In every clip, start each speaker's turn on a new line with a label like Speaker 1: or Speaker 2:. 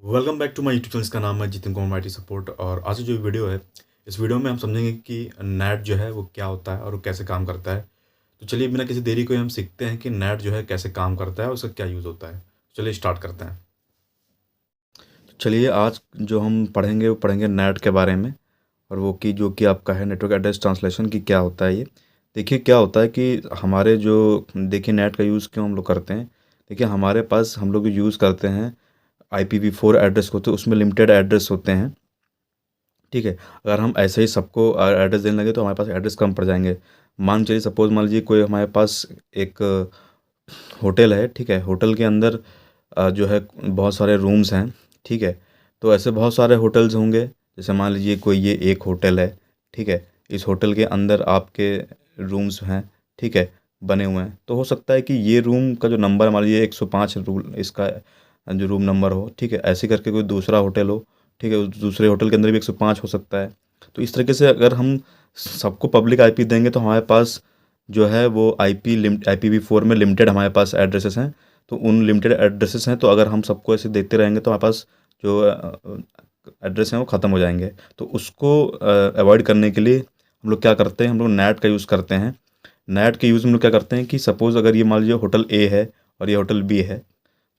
Speaker 1: Welcome back to my YouTube channel. इसका नाम है जितिन कुमार IT सपोर्ट। और आज की जो वीडियो है, इस वीडियो में हम समझेंगे कि नेट जो है वो क्या होता है और वो कैसे काम करता है। तो चलिए बिना किसी देरी को हम सीखते हैं कि नेट जो है कैसे काम करता है और उसका क्या यूज़ होता है। चलिए स्टार्ट करते हैं। तो चलिए आज जो हम पढ़ेंगे वो पढ़ेंगे नेट के बारे में, और वो कि जो कि आपका है नेटवर्क एड्रेस ट्रांसलेशन की क्या होता है ये। देखिए क्या होता है कि हमारे जो देखिए नेट का यूज़ क्यों हम लोग करते हैं। देखिए हमारे पास हम लोग यूज़ करते हैं IPv4 एड्रेस होते हैं, उसमें लिमिटेड एड्रेस होते हैं। ठीक है। अगर हम ऐसे ही सबको एड्रेस देने लगे तो हमारे पास एड्रेस कम पड़ जाएंगे। चलिए सपोज मान लीजिए कोई हमारे पास एक होटल है। ठीक है। होटल के अंदर जो है बहुत सारे रूम्स हैं। ठीक है। तो ऐसे बहुत सारे होटल्स होंगे। जैसे मान लीजिए कोई ये एक होटल है। ठीक है। इस होटल के अंदर आपके रूम्स हैं। ठीक है, बने हुए हैं। तो हो सकता है कि ये रूम का जो नंबर मान लीजिए 105 रूल इसका जो रूम नंबर हो। ठीक है। ऐसे करके कोई दूसरा होटल हो। ठीक है, उस दूसरे होटल के अंदर भी 105 हो सकता है। तो इस तरीके से अगर हम सबको पब्लिक IP देंगे तो हमारे पास जो है वो IPv4 में लिमिटेड हमारे पास एड्रेसेस हैं। तो उन लिमिटेड एड्रेसेस हैं, तो अगर हम सबको ऐसे देते रहेंगे तो हमारे पास जो एड्रेस हैं वो ख़त्म हो जाएंगे। तो उसको अवॉइड करने के लिए हम लोग क्या करते हैं, हम लोग नेट का यूज़ करते हैं। नेट के यूज़ में हम लोग क्या करते हैं कि सपोज़ अगर ये मान लीजिए होटल A है और ये होटल B है।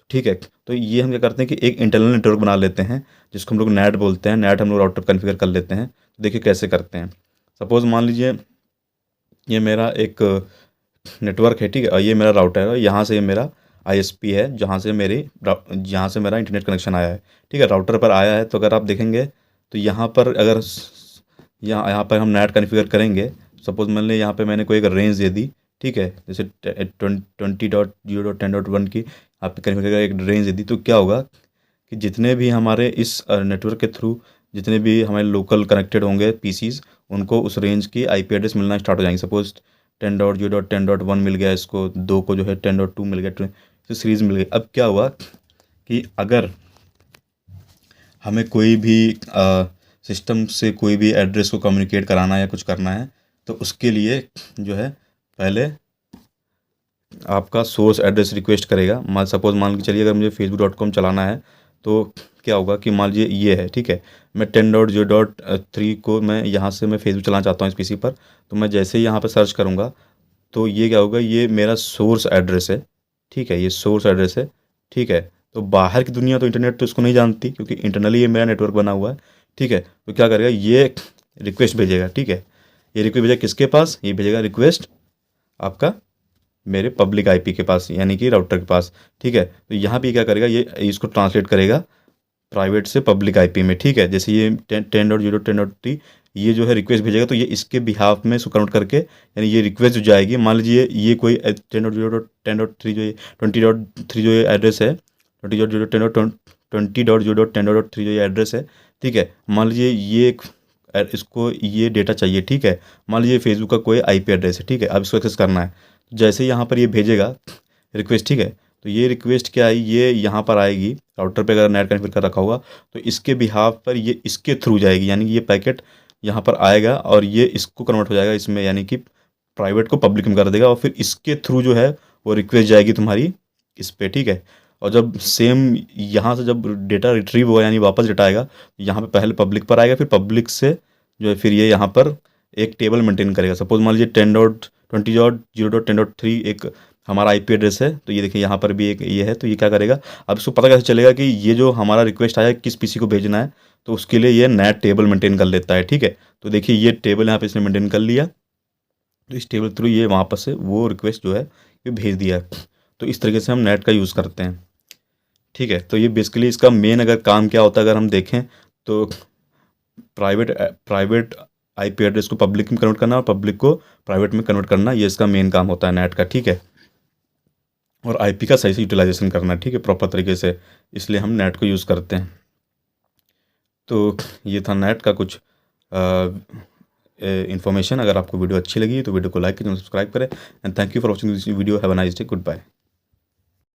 Speaker 1: ठीक है। तो ये हम क्या करते हैं कि एक इंटरनल नेटवर्क बना लेते हैं, जिसको हम लोग नेट बोलते हैं। नेट हम लोग राउटर कॉन्फ़िगर कर लेते हैं। तो देखिए कैसे करते हैं। सपोज़ मान लीजिए ये मेरा एक नेटवर्क है। ठीक है। और ये मेरा राउटर है और यहाँ से ये मेरा ISP है, जहाँ से मेरा इंटरनेट कनेक्शन आया है। ठीक है, राउटर पर आया है। तो अगर आप देखेंगे तो यहाँ पर अगर यहाँ पर हम नेट कॉन्फ़िगर करेंगे। सपोज़ मान लें यहाँ पे मैंने कोई एक रेंज दे दी। ठीक है, जैसे 20.0.10.1 की आप कॉन्फ़िगर एक रेंज दे दी। तो क्या होगा कि जितने भी हमारे इस नेटवर्क के थ्रू जितने भी हमारे लोकल कनेक्टेड होंगे PCs, उनको उस रेंज की IP एड्रेस मिलना स्टार्ट हो जाएंगे। सपोज 10.0.10.1 मिल गया इसको, दो को जो है 10.2 मिल गया, तो सीरीज़ मिल गई। अब क्या हुआ कि अगर हमें कोई भी सिस्टम से कोई भी एड्रेस को कम्युनिकेट कराना है या कुछ करना है, तो उसके लिए जो है पहले आपका सोर्स एड्रेस रिक्वेस्ट करेगा। मान के चलिए अगर मुझे facebook.com चलाना है, तो क्या होगा कि मान लीजिए ये है। ठीक है, मैं 10.0.3 को मैं यहाँ से मैं फेसबुक चलाना चाहता हूँ इस PC पर। तो मैं जैसे ही यहाँ पर सर्च करूँगा तो ये क्या होगा, ये मेरा सोर्स एड्रेस है। ठीक है, ये सोर्स एड्रेस है। ठीक है, तो बाहर की दुनिया तो इंटरनेट तो इसको नहीं जानती, क्योंकि इंटरनली ये मेरा नेटवर्क बना हुआ है। ठीक है, तो क्या करेगा, ये रिक्वेस्ट भेजेगा। ठीक है, ये रिक्वेस्ट भेजेगा किसके पास, ये भेजेगा रिक्वेस्ट आपका मेरे पब्लिक IP के पास, यानी कि राउटर के पास। ठीक है, तो यहाँ पे क्या करेगा, ये इसको ट्रांसलेट करेगा प्राइवेट से पब्लिक IP में। ठीक है, जैसे ये 10.0.10.3 ये जो है रिक्वेस्ट भेजेगा, तो ये इसके बिहाफ में इसको कन्वर्ट करके, यानी ये रिक्वेस्ट जो जाएगी, मान लीजिए ये कोई 10.0.10.3 जो ये 20.3 जो ये एड्रेस है, 20.0.10.3 जो ये एड्रेस है। ठीक है, मान लीजिए ये इसको ये डेटा चाहिए। ठीक है, मान लीजिए फेसबुक का कोई IP एड्रेस है। ठीक है, अब इसको एक्सेस करना है। जैसे यहाँ पर ये भेजेगा रिक्वेस्ट। ठीक है, तो ये रिक्वेस्ट क्या है, ये यहाँ पर आएगी राउटर पे। अगर नेट कनेक्ट कर रखा होगा तो इसके बिहाफ पर ये इसके थ्रू जाएगी, यानी कि ये पैकेट यहाँ पर आएगा और ये इसको कन्वर्ट हो जाएगा इसमें, यानी कि प्राइवेट को पब्लिक में कर देगा। और फिर इसके थ्रू जो है वो रिक्वेस्ट जाएगी तुम्हारी इस पर। ठीक है, और जब सेम यहाँ से जब डेटा रिट्रीव होगा, यानी वापस डेटा आएगा, यहाँ पे पहले पब्लिक पर आएगा, फिर पब्लिक से जो है फिर ये यहाँ पर एक टेबल मेंटेन करेगा। सपोज मान लीजिए 10.20.10.3 एक हमारा IP एड्रेस है। तो ये देखिए यहाँ पर भी एक ये है। तो ये क्या करेगा, अब इसको पता कैसे चलेगा कि ये जो हमारा रिक्वेस्ट आया किस PC को भेजना है। तो उसके लिए ये नेट टेबल मेंटेन कर लेता है। ठीक है, तो देखिए ये टेबल यहाँ पे इसने मेंटेन कर लिया। तो इस टेबल थ्रू ये वहाँ पर से वो रिक्वेस्ट जो है ये भेज दिया। तो इस तरीके से हम नेट का यूज़ करते हैं। ठीक है, तो ये बेसिकली इसका मेन अगर काम क्या होता है अगर हम देखें तो प्राइवेट IP एड्रेस को पब्लिक में कन्वर्ट करना और पब्लिक को प्राइवेट में कन्वर्ट करना, ये इसका मेन काम होता है नेट का। ठीक है, और IP का सही से यूटिलाइजेशन करना। ठीक है, प्रॉपर तरीके से, इसलिए हम नेट को यूज़ करते हैं। तो ये था नेट का कुछ इन्फॉर्मेशन। अगर आपको वीडियो अच्छी लगी तो वीडियो को लाइक कीजिए, सब्सक्राइब करें। And thank you for watching this video. Have a nice day. Good bye.